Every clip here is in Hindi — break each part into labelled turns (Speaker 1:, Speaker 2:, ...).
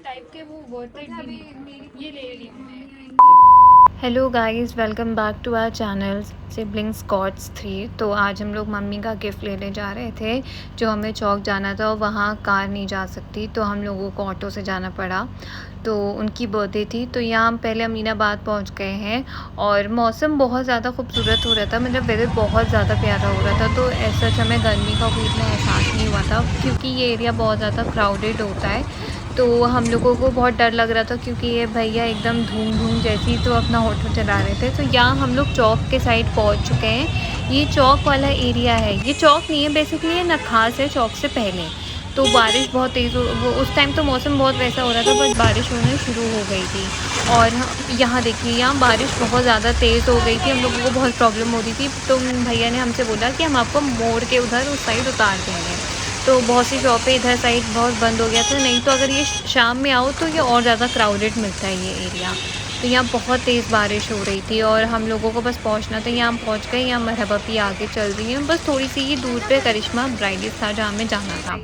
Speaker 1: टाइप के वो वर्थ इट भी नहीं, ये ले रही हूँ मैं।
Speaker 2: Hello guys, welcome back to our channel siblings cots 3। तो आज हम लोग मम्मी का गिफ्ट लेने जा रहे थे, जो हमें चौक जाना था और वहाँ कार नहीं जा सकती, तो हम लोगों को ऑटो से जाना पड़ा। तो उनकी बर्थडे थी, तो यहाँ हम पहले अमीनाबाद पहुँच गए हैं और मौसम बहुत ज़्यादा खूबसूरत हो रहा था, मतलब वेदर बहुत ज़्यादा प्यारा हो रहा था। तो ऐसा हमें गर्मी का कोई इतना एहसास नहीं हुआ था, क्योंकि ये एरिया बहुत ज़्यादा क्राउडेड होता है। तो हम लोगों को बहुत डर लग रहा था, क्योंकि ये भैया एकदम धूम धूम जैसी तो अपना ऑटो चला रहे थे। तो यहाँ हम लोग चौक के साइड पहुँच चुके हैं। ये चौक वाला एरिया है, ये चौक नहीं है बेसिकली, ये नखास है चौक से पहले। तो बारिश बहुत तेज़ वो उस टाइम तो मौसम बहुत वैसा हो रहा था, बट बारिश होने शुरू हो गई थी। और यहाँ देखिए, यहाँ बारिश बहुत ज़्यादा तेज़ हो गई थी, हम लोगों को बहुत प्रॉब्लम हो रही थी। तो भैया ने हमसे बोला कि हम आपको मोड़ के उधर उस साइड उतार देंगे। तो बहुत सी शॉपें इधर साइड बहुत बंद हो गया था, नहीं तो अगर ये शाम में आओ तो ये और ज़्यादा क्राउडेड मिलता है ये एरिया। तो यहाँ बहुत तेज़ बारिश हो रही थी और हम लोगों को बस पहुँचना था। यहाँ हम पहुँच गए, यहाँ मरहबा भी आगे चल रही है, बस थोड़ी सी ही दूर पे करिश्मा ब्राइडल्स था जहाँ हमें जाना था।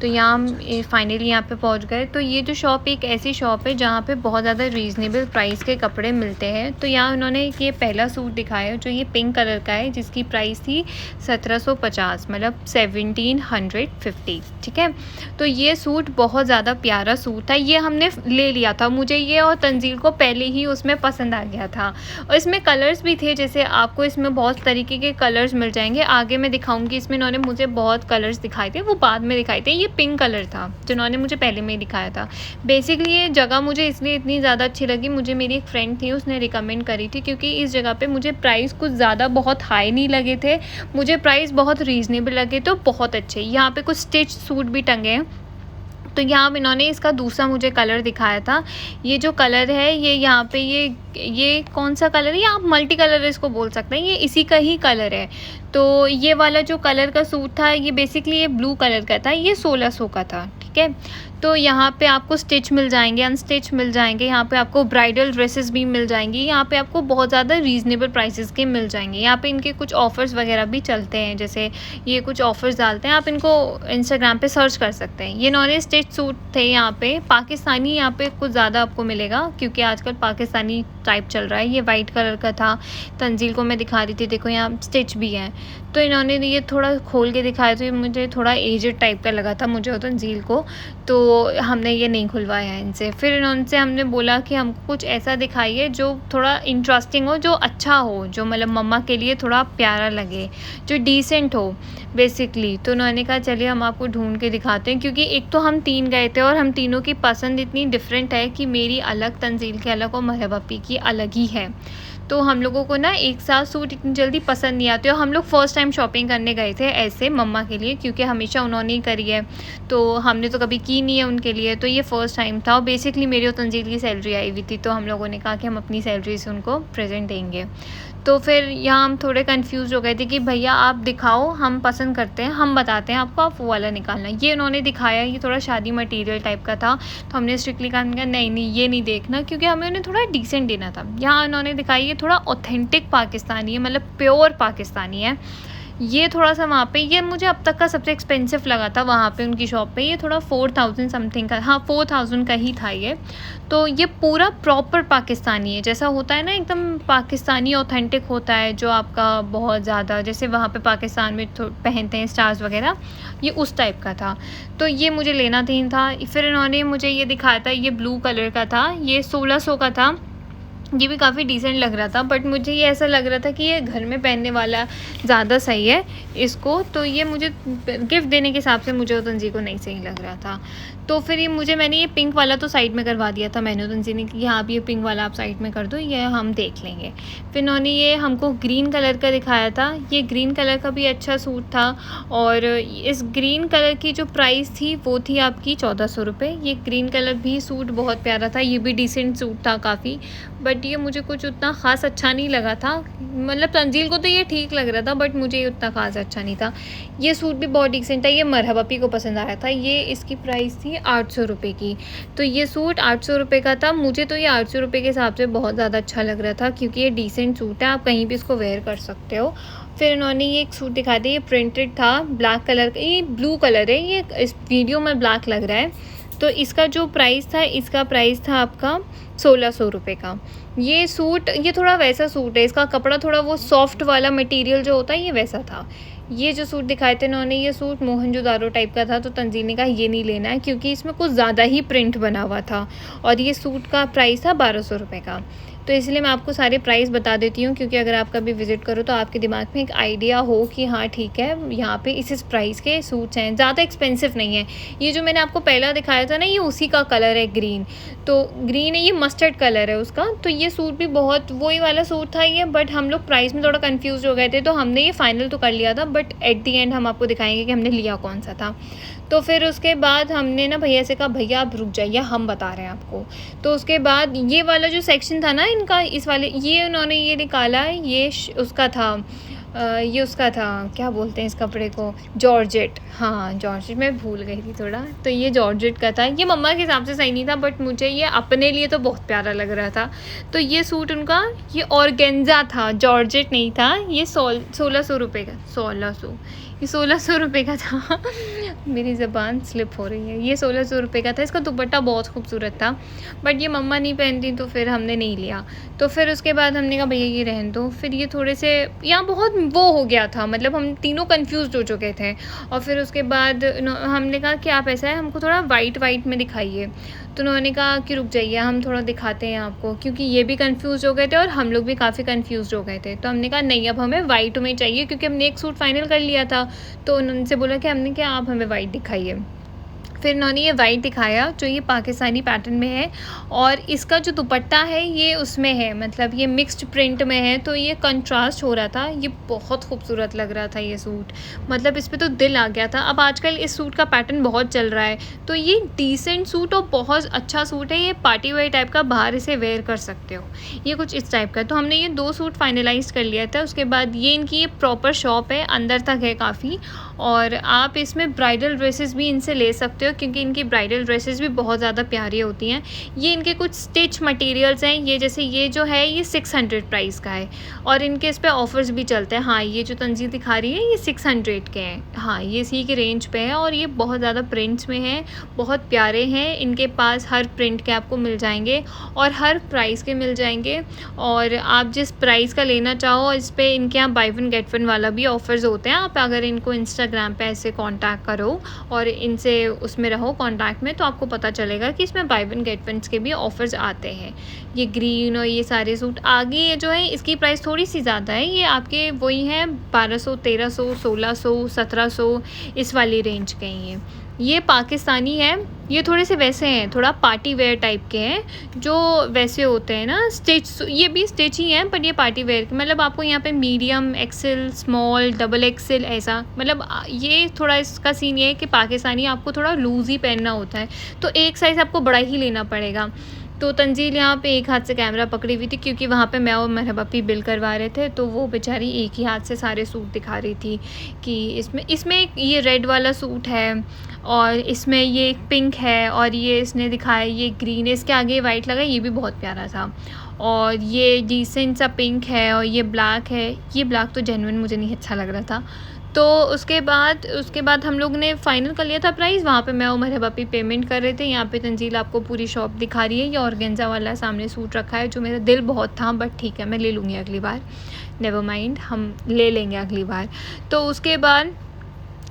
Speaker 2: तो यहाँ हम फाइनली यहाँ पे पहुँच गए। तो ये जो शॉप एक ऐसी शॉप है जहाँ पे बहुत ज़्यादा रीज़नेबल प्राइस के कपड़े मिलते हैं। तो यहाँ उन्होंने ये पहला सूट दिखाया जो ये पिंक कलर का है, जिसकी प्राइस थी 1750, मतलब 1750, ठीक है। तो ये सूट बहुत ज़्यादा प्यारा सूट था, ये हमने ले लिया था। मुझे ये और तंजील को पहले ही उसमें पसंद आ गया था, और इसमें कलर्स भी थे, जैसे आपको इसमें बहुत तरीके के कलर्स मिल जाएंगे। आगे मैं दिखाऊंगी, इसमें इन्होंने मुझे बहुत कलर्स दिखाए थे, वो बाद में दिखाए थे। ये पिंक कलर था जो इन्होंने मुझे पहले में ही दिखाया था। बेसिकली ये जगह मुझे इसलिए इतनी ज़्यादा अच्छी लगी, मुझे मेरी एक फ्रेंड थी उसने रिकमेंड करी थी, क्योंकि इस जगह पे मुझे प्राइस कुछ ज़्यादा बहुत हाई नहीं लगे थे, मुझे प्राइस बहुत रीज़नेबल लगे, तो बहुत अच्छे। यहाँ पे कुछ स्टिच सूट भी टंगे हैं। तो यहाँ इन्होंने इसका दूसरा मुझे कलर दिखाया था। ये जो कलर है, ये यहाँ पे ये कौन सा कलर है, ये आप मल्टी कलर इसको बोल सकते हैं, ये इसी का ही कलर है। तो ये वाला जो कलर का सूट था, ये बेसिकली ये ब्लू कलर का था, ये 1600 का था, ठीक है। तो यहाँ पे आपको स्टिच मिल जाएंगे, अनस्टिच मिल जाएंगे, यहाँ पे आपको ब्राइडल ड्रेसेस भी मिल जाएंगी, यहाँ पे आपको बहुत ज़्यादा रीज़नेबल प्राइसेस के मिल जाएंगे। यहाँ पे इनके कुछ ऑफ़र्स वगैरह भी चलते हैं, जैसे ये कुछ ऑफ़र्स डालते हैं, आप इनको इंस्टाग्राम पे सर्च कर सकते हैं। ये नॉन स्टिच सूट थे, यहाँ पे पाकिस्तानी यहाँ पे कुछ ज़्यादा आपको मिलेगा, क्योंकि आजकल पाकिस्तानी टाइप चल रहा है। ये वाइट कलर का था, तंजील को मैं दिखा रही थी, देखो यहाँ स्टिच भी है। तो इन्होंने ये थोड़ा खोल के दिखाया, तो ये मुझे थोड़ा एजड टाइप का लगा था मुझे और तंजील को, तो हमने ये नहीं खुलवाया इनसे। फिर इनसे हमने बोला कि हमको कुछ ऐसा दिखाइए जो थोड़ा इंटरेस्टिंग हो, जो अच्छा हो, जो मतलब मम्मा के लिए थोड़ा प्यारा लगे, जो डिसेंट हो बेसिकली। तो उन्होंने कहा चलिए हम आपको ढूंढ के दिखाते हैं, क्योंकि एक तो हम 3 गए थे और हम तीनों की पसंद इतनी डिफरेंट है कि मेरी अलग, तंजील की अलग और मरहबा की अलग ही है। तो हम लोगों को ना एक साथ सूट इतनी जल्दी पसंद नहीं आते, और हम लोग फ़र्स्ट टाइम शॉपिंग करने गए थे ऐसे मम्मा के लिए, क्योंकि हमेशा उन्होंने ही करी है, तो हमने तो कभी की नहीं है उनके लिए, तो ये फ़र्स्ट टाइम था। और बेसिकली मेरी और तंजील की सैलरी आई हुई थी, तो हम लोगों ने कहा कि हम अपनी सैलरी से उनको प्रेजेंट देंगे। तो फिर यहाँ हम थोड़े कंफ्यूज हो गए थे कि भैया आप दिखाओ, हम पसंद करते हैं, हम बताते हैं आपको, आप वो वाला निकालना। ये उन्होंने दिखाया, ये थोड़ा शादी मटेरियल टाइप का था, तो हमने स्ट्रिक्टली कहा नहीं नहीं ये नहीं देखना, क्योंकि हमें उन्हें थोड़ा डिसेंट देना था। यहाँ उन्होंने दिखाई, ये थोड़ा ऑथेंटिक पाकिस्तानी है, मतलब प्योर पाकिस्तानी है। ये थोड़ा-सा वहाँ पे, ये मुझे अब तक का सबसे एक्सपेंसिव लगा था वहाँ पे उनकी शॉप पे। ये थोड़ा 4000 समथिंग का, हाँ 4000 का ही था ये। तो ये पूरा प्रॉपर पाकिस्तानी है, जैसा होता है ना एकदम पाकिस्तानी ऑथेंटिक होता है, जो आपका बहुत ज़्यादा जैसे वहाँ पे पाकिस्तान में पहनते हैं स्टार्स वगैरह, ये उस टाइप का था। तो ये मुझे लेना तीन था। फिर इन्होंने मुझे ये दिखाया था, ये ब्लू कलर का था, ये 1600 का था। ये भी काफ़ी डिसेंट लग रहा था, बट मुझे ये ऐसा लग रहा था कि ये घर में पहनने वाला ज़्यादा सही है इसको, तो ये मुझे गिफ्ट देने के हिसाब से मुझे और तंजी को नहीं सही लग रहा था। तो फिर मैंने ये पिंक वाला तो साइड में करवा दिया था, मैंने तंजी ने कि हाँ आप ये पिंक वाला आप साइड में कर दो, ये हम देख लेंगे। फिर उन्होंने ये हमको ग्रीन कलर का दिखाया था, ये ग्रीन कलर का भी अच्छा सूट था, और इस ग्रीन कलर की जो प्राइस थी वो थी आपकी 1400 रुपये। ये ग्रीन कलर भी सूट बहुत प्यारा था, ये भी डिसेंट सूट था काफ़ी, बट ये मुझे कुछ उतना ख़ास अच्छा नहीं लगा था। मतलब तंजील को तो ये ठीक लग रहा था, बट मुझे ये उतना ख़ास अच्छा नहीं था। ये सूट भी बहुत डिसेंट था, ये मरहबा को पसंद आया था। ये इसकी प्राइस थी 800 रुपये की। तो ये सूट 800 रुपये का था। मुझे तो ये 800 रुपये के हिसाब से बहुत ज़्यादा अच्छा लग रहा था, क्योंकि ये डिसेंट सूट है, आप कहीं भी इसको वेयर कर सकते हो। फिर इन्होंने ये एक सूट दिखा दिया, ये प्रिंटेड था, ब्लैक कलर का, ये ब्लू कलर है, ये इस वीडियो में ब्लैक लग रहा है, तो इसका जो प्राइस था, इसका प्राइस था आपका 1600 रुपये का। ये सूट, ये थोड़ा वैसा सूट है, इसका कपड़ा थोड़ा वो सॉफ्ट वाला मटेरियल जो होता है ये वैसा था। ये जो सूट दिखाए थे इन्होंने, ये सूट मोहनजोदारो टाइप का था, तो तंजील ने कहा ये नहीं लेना है क्योंकि इसमें कुछ ज़्यादा ही प्रिंट बना हुआ था, और ये सूट का प्राइस था 1200 रुपये का। तो इसलिए मैं आपको सारे प्राइस बता देती हूँ, क्योंकि अगर आप कभी विज़िट करो तो आपके दिमाग में एक आइडिया हो कि हाँ ठीक है, यहाँ पे इस प्राइस के सूट्स हैं, ज़्यादा एक्सपेंसिव नहीं है। ये जो मैंने आपको पहला दिखाया था ना, ये उसी का कलर है ग्रीन, तो ग्रीन है, ये मस्टर्ड कलर है उसका। तो ये सूट भी बहुत वही वाला सूट था ये, बट हम लोग प्राइस में थोड़ा कन्फ्यूज़ हो गए थे, तो हमने ये फ़ाइनल तो कर लिया था, बट एट दी एंड हम आपको दिखाएंगे कि हमने लिया कौन सा था। तो फिर उसके बाद हमने ना भैया से कहा भैया आप रुक जाइए, हम बता रहे हैं आपको। तो उसके बाद ये वाला जो सेक्शन था ना इनका, इस वाले ये उन्होंने ये निकाला, ये उसका था, ये उसका था, क्या बोलते हैं इस कपड़े को, जॉर्जेट। हाँ जॉर्जेट, मैं भूल गई थी थोड़ा। तो ये जॉर्जेट का था, ये मम्मा के हिसाब से सही नहीं था, बट मुझे ये अपने लिए तो बहुत प्यारा लग रहा था। तो ये सूट उनका, ये ऑर्गेन्जा था, जॉर्जेट नहीं था। ये 1600 रुपये का, 1600 रुपये का था। मेरी ज़बान स्लिप हो रही है। ये 1600 रुपये का था। इसका दुपट्टा बहुत खूबसूरत था, बट ये मम्मा नहीं पहनती तो फिर हमने नहीं लिया। तो फिर उसके बाद हमने कहा भैया ये रहने दो। फिर ये थोड़े से यहाँ बहुत वो हो गया था, मतलब हम तीनों कंफ्यूज हो चुके थे। और फिर उसके बाद हमने कहा कि आप ऐसा है, हमको थोड़ा वाइट में दिखाइए। तो उन्होंने कहा कि रुक जाइए, हम थोड़ा दिखाते हैं आपको, क्योंकि ये भी कंफ्यूज हो गए थे और हम लोग भी काफ़ी कंफ्यूज हो गए थे। तो हमने कहा नहीं, अब हमें वाइट में चाहिए, क्योंकि हमने एक सूट फाइनल कर लिया था। तो उनसे बोला कि हमने क्या, आप हमें वाइट दिखाइए। फिर इन्होंने ये वाइट दिखाया, जो ये पाकिस्तानी पैटर्न में है, और इसका जो दुपट्टा है ये उसमें है, मतलब ये मिक्स्ड प्रिंट में है, तो ये कंट्रास्ट हो रहा था। ये बहुत खूबसूरत लग रहा था ये सूट, मतलब इस पे तो दिल आ गया था। अब आजकल इस सूट का पैटर्न बहुत चल रहा है, तो ये डिसेंट सूट और बहुत अच्छा सूट है। ये पार्टी वेयर टाइप का, बाहर इसे वेयर कर सकते हो, ये कुछ इस टाइप का। तो हमने ये 2 सूट फाइनलाइज कर लिया था। उसके बाद ये इनकी ये प्रॉपर शॉप है, अंदर तक है काफ़ी, और आप इसमें ब्राइडल ड्रेसेस भी इनसे ले सकते हो, क्योंकि इनकी ब्राइडल ड्रेसेस भी बहुत ज़्यादा प्यारी होती हैं। ये इनके कुछ स्टिच मटेरियल्स हैं, ये जैसे ये जो है ये 600 प्राइस का है, और इनके इस पे ऑफ़र्स भी चलते हैं। हाँ ये जो तंजील दिखा रही है ये 600 के हैं, हाँ ये इसी के रेंज पे है, और ये बहुत ज़्यादा प्रिंट्स में हैं, बहुत प्यारे हैं। इनके पास हर प्रिंट के आपको मिल जाएंगे और हर प्राइस के मिल जाएंगे, और आप जिस प्राइस का लेना चाहो इस पर इनके यहाँ बाय वन गेट वन वाला भी ऑफ़र्स होते हैं। आप अगर इनको इंस्टाग्राम पे ऐसे कांटेक्ट करो और इनसे उसमें रहो कांटेक्ट में, तो आपको पता चलेगा कि इसमें बाय वन गेट वन के भी ऑफ़र्स आते हैं। ये ग्रीन और ये सारे सूट आगे ये जो है इसकी प्राइस थोड़ी सी ज़्यादा है, ये आपके वही हैं 1200, 1300, 1600, 1700 इस वाली रेंज के हैं। ये पाकिस्तानी है, ये थोड़े से वैसे हैं, थोड़ा पार्टी वेयर टाइप के हैं, जो वैसे होते हैं ना स्टिच, ये भी स्टिच ही हैं, पर ये पार्टी वेयर के, मतलब आपको यहाँ पे medium, XL, small, double XL ऐसा, मतलब ये थोड़ा इसका सीन ये है कि पाकिस्तानी आपको थोड़ा लूज़ ही पहनना होता है, तो एक साइज़ आपको बड़ा ही लेना पड़ेगा। तो तंजील यहाँ पे एक हाथ से कैमरा पकड़ी हुई थी, क्योंकि वहाँ पे मैं और मेहरा पप्पी बिल करवा रहे थे, तो वो बेचारी एक ही हाथ से सारे सूट दिखा रही थी कि इसमें ये रेड वाला सूट है, और इसमें ये पिंक है, और ये इसने दिखाया ये ग्रीन है, इसके आगे वाइट लगा, ये भी बहुत प्यारा था, और ये डिसेंट सा पिंक है, और ये ब्लैक है। ये ब्लैक तो जेन्युइन मुझे नहीं अच्छा लग रहा था। तो उसके बाद हम लोग ने फ़ाइनल कर लिया था प्राइस। वहाँ पे मैं और मेरे पप्पी पेमेंट कर रहे थे। यहाँ पे तंजील आपको पूरी शॉप दिखा रही है। ये ऑर्गेन्जा वाला सामने सूट रखा है, जो मेरा दिल बहुत था, बट ठीक है मैं ले लूँगी अगली बार, नेवर माइंड, हम ले लेंगे अगली बार। तो उसके बाद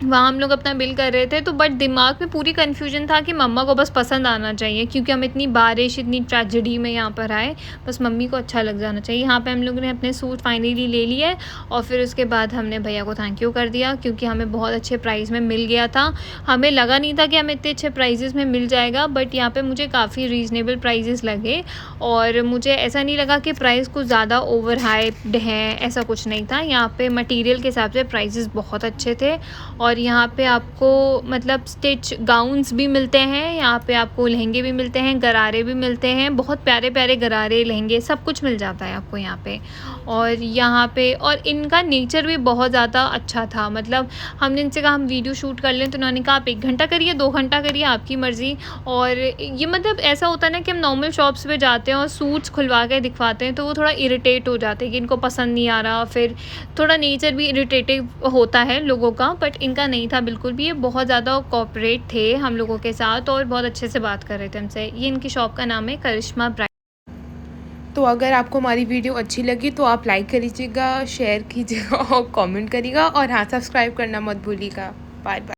Speaker 2: वहाँ हम लोग अपना बिल कर रहे थे, तो बट दिमाग में पूरी कन्फ्यूजन था कि मम्मा को बस पसंद आना चाहिए, क्योंकि हम इतनी बारिश, इतनी ट्रेजेडी में यहाँ पर आए, बस मम्मी को अच्छा लग जाना चाहिए। यहाँ पे हम लोगों ने अपने सूट फाइनली ले लिए, और फिर उसके बाद हमने भैया को थैंक यू कर दिया, क्योंकि हमें बहुत अच्छे प्राइस में मिल गया था। हमें लगा नहीं था कि हमें इतने अच्छे प्राइजेस में मिल जाएगा, बट यहाँ पर मुझे काफ़ी रीज़नेबल प्राइजेस लगे, और मुझे ऐसा नहीं लगा कि प्राइस कुछ ज़्यादा ओवर हाइप्ड हैं, ऐसा कुछ नहीं था। यहाँ पर मटीरियल के हिसाब से प्राइजेस बहुत अच्छे थे, और यहाँ पे आपको मतलब स्टिच गाउन्स भी मिलते हैं, यहाँ पे आपको लहंगे भी मिलते हैं, गरारे भी मिलते हैं, बहुत प्यारे प्यारे गरारे, लहंगे, सब कुछ मिल जाता है आपको यहाँ पे। और यहाँ पे और इनका नेचर भी बहुत ज़्यादा अच्छा था, मतलब हमने इनसे कहा हम वीडियो शूट कर लें, तो उन्होंने कहा आप 1 घंटा करिए, 2 घंटा करिए, आपकी मर्ज़ी। और ये मतलब ऐसा होता है ना कि हम नॉर्मल शॉप्स पे जाते हैं और सूट्स खुलवा के दिखवाते हैं, तो वो थोड़ा इरिटेट हो जाते हैं कि इनको पसंद नहीं आ रहा, फिर थोड़ा नेचर भी इरिटेटिव होता है लोगों का, बट इनका इनका नहीं था बिल्कुल भी, ये बहुत ज़्यादा कोऑपरेट थे हम लोगों के साथ और बहुत अच्छे से बात कर रहे थे हमसे। ये इनकी शॉप का नाम है करिश्मा ब्राइड।
Speaker 3: तो अगर आपको हमारी वीडियो अच्छी लगी तो आप लाइक करिएगा, शेयर कीजिएगा और कमेंट करिएगा, और हाँ, सब्सक्राइब करना मत भूलिएगा। Bye bye.